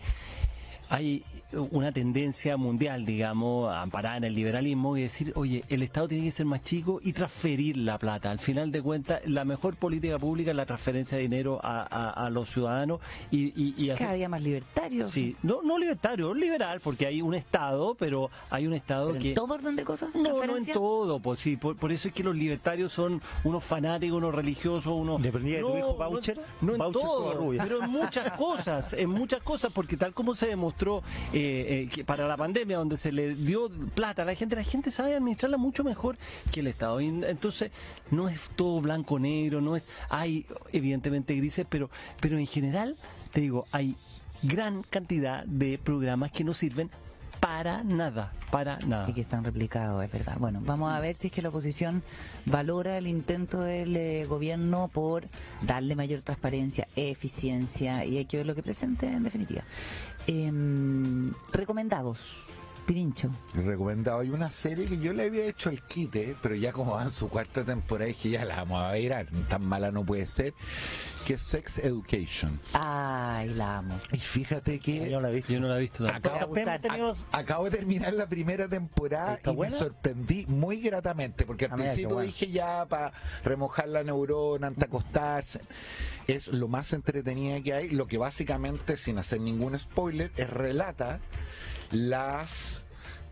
hay una tendencia mundial, digamos, amparada en el liberalismo, y decir, oye, el Estado tiene que ser más chico y transferir la plata. Al final de cuentas, la mejor política pública es la transferencia de dinero a los ciudadanos y hacer... Cada día más libertario. Sí, no libertario, liberal, porque hay un Estado, pero hay un Estado ¿Pero que... ¿En todo orden de cosas? No en todo, pues sí, por eso es que los libertarios son unos fanáticos, unos religiosos, unos... ¿Dependía de tu hijo Boucher? No en Boucher todo, pero en muchas cosas, porque tal como se demostró que para la pandemia, donde se le dio plata a la gente sabe administrarla mucho mejor que el Estado. Y entonces no es todo blanco negro, hay evidentemente grises, pero en general, te digo, hay gran cantidad de programas que no sirven para nada. Y que están replicados, es verdad. Bueno, vamos a ver si es que la oposición valora el intento del gobierno por darle mayor transparencia, eficiencia, y hay que ver lo que presente en definitiva. Recomendados. Pirincho. Recomendado. Hay una serie que yo le había hecho el quite, pero ya como va en su 4ª temporada dije, ya la vamos a ver, tan mala no puede ser, que es Sex Education. Ay, la amo. Y fíjate que yo no la he visto. Acabo de terminar la 1ª temporada y me sorprendí muy gratamente, porque al principio dije ya para remojar la neurona antes de acostarse. Es lo más entretenida que hay, lo que básicamente, sin hacer ningún spoiler, relata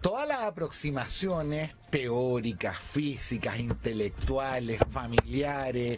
todas las aproximaciones teóricas, físicas, intelectuales, familiares,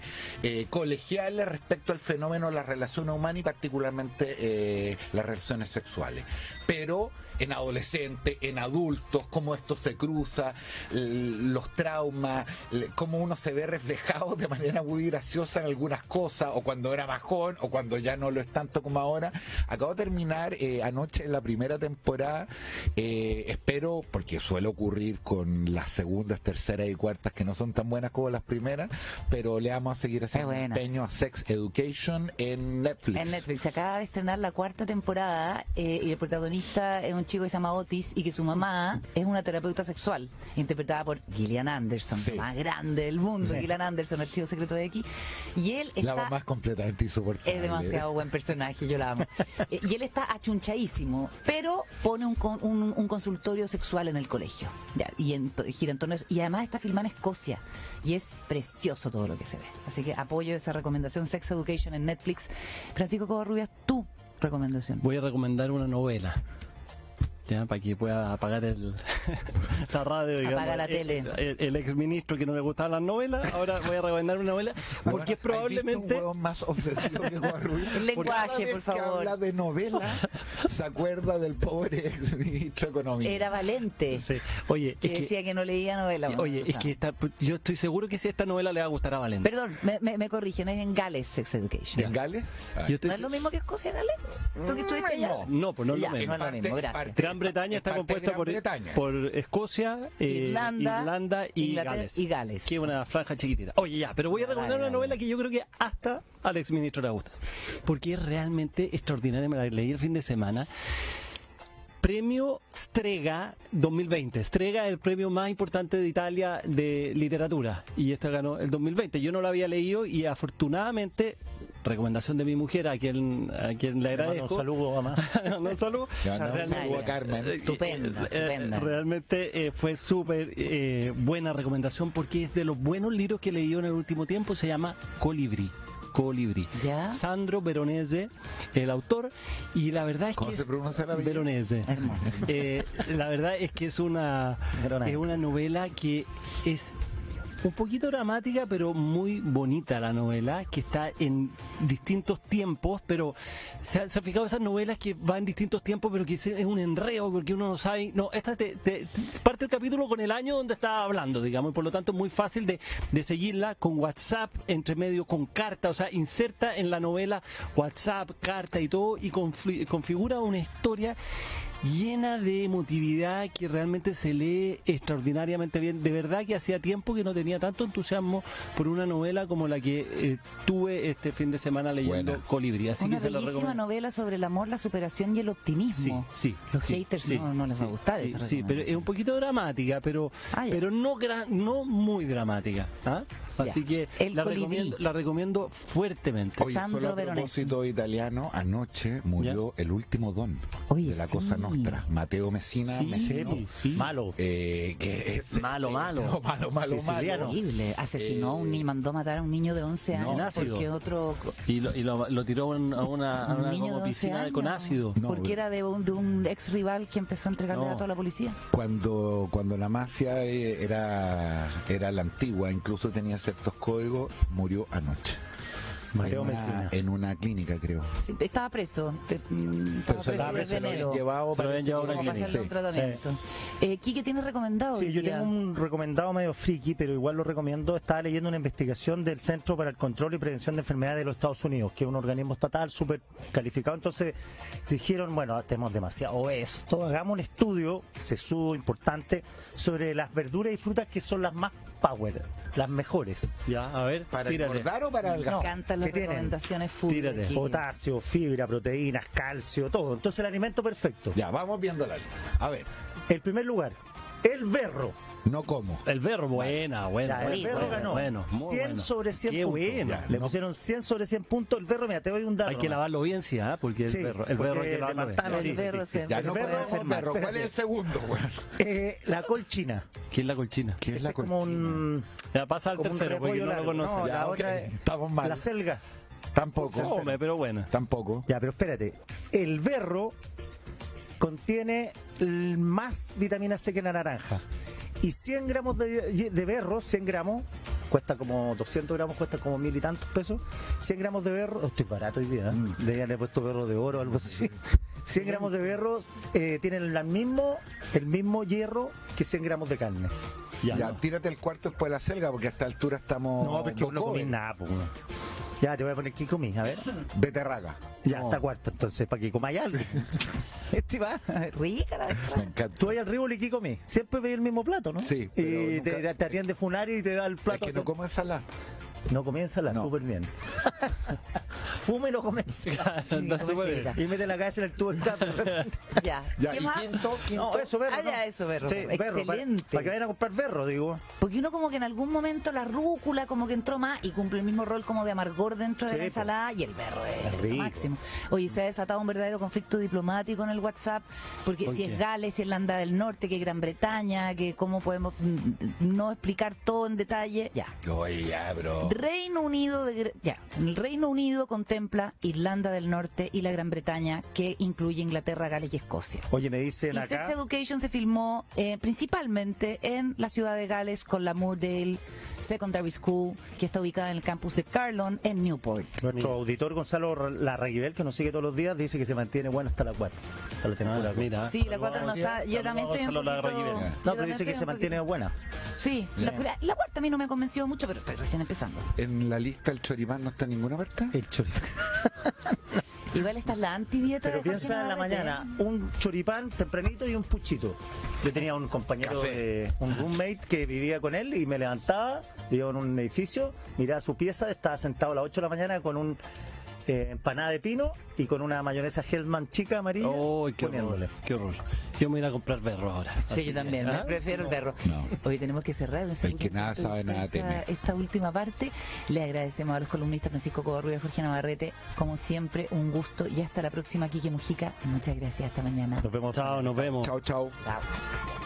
colegiales respecto al fenómeno de las relaciones humanas y particularmente las relaciones sexuales. Pero en adolescentes, en adultos, cómo esto se cruza, los traumas, cómo uno se ve reflejado de manera muy graciosa en algunas cosas, o cuando era más joven, o cuando ya no lo es tanto como ahora. Acabo de terminar anoche la 1ª temporada, espero, porque suele ocurrir con las segundas, terceras y cuartas que no son tan buenas como las primeras, pero le vamos a seguir haciendo empeño a Sex Education en Netflix. En Netflix se acaba de estrenar la 4ª temporada y el protagonista es un chico que se llama Otis y que su mamá es una terapeuta sexual interpretada por Gillian Anderson, la más grande del mundo. Gillian Anderson, Archivo Secreto de X, y él está... La mamá es completamente insoportable. Es demasiado buen personaje, yo la amo. Y él está achunchadísimo, pero pone un consultorio sexual en el colegio. Ya, gira en torno a eso. Y además está filmada en Escocia y es precioso todo lo que se ve. Así que apoyo esa recomendación, Sex Education en Netflix. Francisco Covarrubias, tu recomendación. Voy a recomendar una novela. Ya, para que pueda apagar la radio, digamos. Apaga la tele. El exministro que no le gustaban las novelas, ahora voy a recomendar una novela, porque es probablemente... ¿Has visto un más obsesivo que Covarrubias? El lenguaje, por favor. Que habla de novela, se acuerda del pobre exministro económico. Era Valente. Sí. Oye, que decía que no leía novela. Oye, es que yo estoy seguro que si esta novela le va a gustar a Valente. Perdón, me corrigen, es en Gales Sex Education. ¿En Gales? ¿No es lo mismo que Escocia, Gales? ¿Tú que estuviste allá? No, pues no es lo mismo. No es lo mismo, gracias. Gran Bretaña está compuesta por Escocia, Irlanda y Gales. Que es una franja chiquitita. Oye, ya, pero voy a recomendar una novela que yo creo que hasta al exministro le gusta. Porque es realmente extraordinaria, me la leí el fin de semana. Premio Strega 2020. Strega es el premio más importante de Italia de literatura, y esta ganó el 2020. Yo no lo había leído y afortunadamente, recomendación de mi mujer, a quien le agradezco. Un saludo, mamá. Un saludo. Un saludo a Carmen. Estupenda. Realmente fue súper buena recomendación, porque es de los buenos libros que he leído en el último tiempo. Se llama Colibrí. Colibrí. ¿Ya? Sandro Veronese, el autor, y la verdad es ¿Cómo que se pronuncia la Veronese. Hermoso. La verdad es que es una novela que es un poquito dramática, pero muy bonita la novela, que está en distintos tiempos, pero se ha fijado esas novelas que van en distintos tiempos, pero que es un enredo, porque uno no sabe. No, esta parte el capítulo con el año donde está hablando, digamos, y por lo tanto es muy fácil de seguirla, con WhatsApp entre medio, con carta, o sea, inserta en la novela WhatsApp, carta y todo, y configura una historia llena de emotividad que realmente se lee extraordinariamente bien. De verdad que hacía tiempo que no tenía tanto entusiasmo por una novela como la que tuve este fin de semana leyendo Colibrí. Así una que se lo bellísima recomiendo. novela sobre el amor, la superación y el optimismo. Sí. Los haters no les va a gustar esa Sí, pero es un poquito dramática, pero no muy dramática. ¿Ah? Así que la recomiendo fuertemente. Oye, solo a propósito italiano, anoche murió el último don de la Cosa Nostra, Matteo Messina. Malo. Que es Malo. Siciliano. Horrible. Asesinó a un niño, mandó a matar a un niño de 11 años. en ácido. Porque otro... Y lo tiró a una niño como de 11 piscina años, con ácido. No, porque era de un ex rival que empezó a entregarle datos a la policía. Cuando la mafia era la antigua, incluso tenía ciertos códigos, murió anoche. Mateo Messina. En una clínica, creo. Sí, estaba preso. Pero se lo habían llevado Se lo habían llevado a una Para clínica. hacerle un tratamiento. Quique, ¿tienes recomendado? Sí, hoy yo día? tengo un recomendado medio friki, pero igual lo recomiendo. Estaba leyendo una investigación del Centro para el Control y Prevención de Enfermedades de los Estados Unidos, que es un organismo estatal súper calificado. Entonces dijeron, bueno, tenemos demasiado esto, hagamos un estudio sesudo, importante, sobre las verduras y frutas que son las más power, las mejores. Ya, a ver, ¿Para tírate. engordar o para Me adelgazar? encantan las ¿qué tienen? recomendaciones food. Tírate. Quique. Potasio, fibra, proteínas, calcio, todo. Entonces el alimento perfecto. Ya, vamos viendo la lista. A ver, El primer lugar, el berro. no como. El berro, buena. Ya, el berro ganó. Bueno, muy 100 bueno. sobre 100 Qué puntos. bueno. Ya, le pusieron 100 sobre 100 puntos. El berro, mira, te doy un dato. Hay que lavarlo bien, sí, ¿ah? Porque Sí, el berro porque hay que lavarlo de bien. manzana, El berro se Ya se no puede comemos enfermar. perro. ¿Cuál es el segundo, güey? La col china. ¿Quién es la colchina? ¿Qué es Ese la es como un... Ya pasa al como un tercero, porque repollo no lo largo. conoce. No, Ya, la ok, otra es estamos mal. la selga. Tampoco. Fome, pero buena. Tampoco. Ya, pero espérate. El berro contiene más vitamina C que la naranja. Y 100 gramos de berro, 100 gramos, cuesta como 200 gramos, cuesta como 1000 y tantos pesos. 100 gramos de berro, estoy barato hoy día, ¿eh? Deberían haber puesto berro de oro o algo así. 100 gramos de berro tienen el mismo hierro que 100 gramos de carne. Ya, tírate el cuarto después de la selga, porque a esta altura estamos. No, porque no comí nada, pues. Ya, te voy a poner que comí, a ver. Beterraga. Ya, No. está cuarto, entonces, para que comáis algo. Este va. Rica la Me verdad. encanta. Tú vas al Rivoli y ¿qué comí? Siempre pedí el mismo plato, ¿no? Sí, pero Y nunca- te atiende Funari y te da el Es plato. que no como ensalada. No comí ensalada, No. súper bien. Fuma y no come ensalada. Anda súper bien. Y mete la cabeza en el tubo del gato. Ya. Ya, ¿Qué y más? quinto. No, eso, berro. Ah, ya, no. eso, berro. Sí, berro, Excelente. Para que vayan a comprar berro, digo. Porque uno como que en algún momento la rúcula como que entró más y cumple el mismo rol como de amargor dentro de Sí, la po. ensalada y el berro es Es lo rico. máximo. Oye, se ha desatado un verdadero conflicto diplomático en el WhatsApp porque ¿Por si qué? es Gales, si es Irlanda del Norte, que Gran Bretaña, que cómo podemos no explicar todo en detalle, ya. Oye, ya, bro. Reino Unido el Reino Unido contempla Irlanda del Norte y la Gran Bretaña, que incluye Inglaterra, Gales y Escocia. Oye, me dicen Y Sex acá. Education se filmó principalmente en la ciudad de Gales con la Moordale Secondary School, que está ubicada en el campus de Carlon, en Newport. Nuestro auditor Gonzalo Larraguibel, que nos sigue todos los días, dice que se mantiene bueno hasta la 4. Hasta la temporada. Mira. Sí, la 4 no está. Yo también estoy un poquito. No, pero dice que se mantiene buena. Sí, la cuarta a mí no me ha convencido mucho, pero estoy recién empezando. En la lista el choripán no está en ninguna parte. El choripán. Igual esta es la antidieta Pero de Jorge piensa en la Navarrete, mañana, un choripán tempranito y un puchito. Yo tenía un compañero, un roommate que vivía con él y me levantaba, iba en un edificio, miraba su pieza, estaba sentado a las 8 de la mañana con un empanada de pino y con una mayonesa Hellman chica amarilla ¡Oh, qué poniéndole. horror! ¡Qué horror! Yo me voy a ir a comprar berro ahora. Sí, yo también, ¿Ah? prefiero el berro. No. Hoy tenemos que cerrar. El que nada sabe, nada teme. Esta última parte, le agradecemos a los columnistas Francisco Covarrubias y Jorge Navarrete. Como siempre, un gusto y hasta la próxima, Quique Mujica. Muchas gracias, hasta mañana. Nos vemos. Chao, nos vemos. Chao, chao. Chao.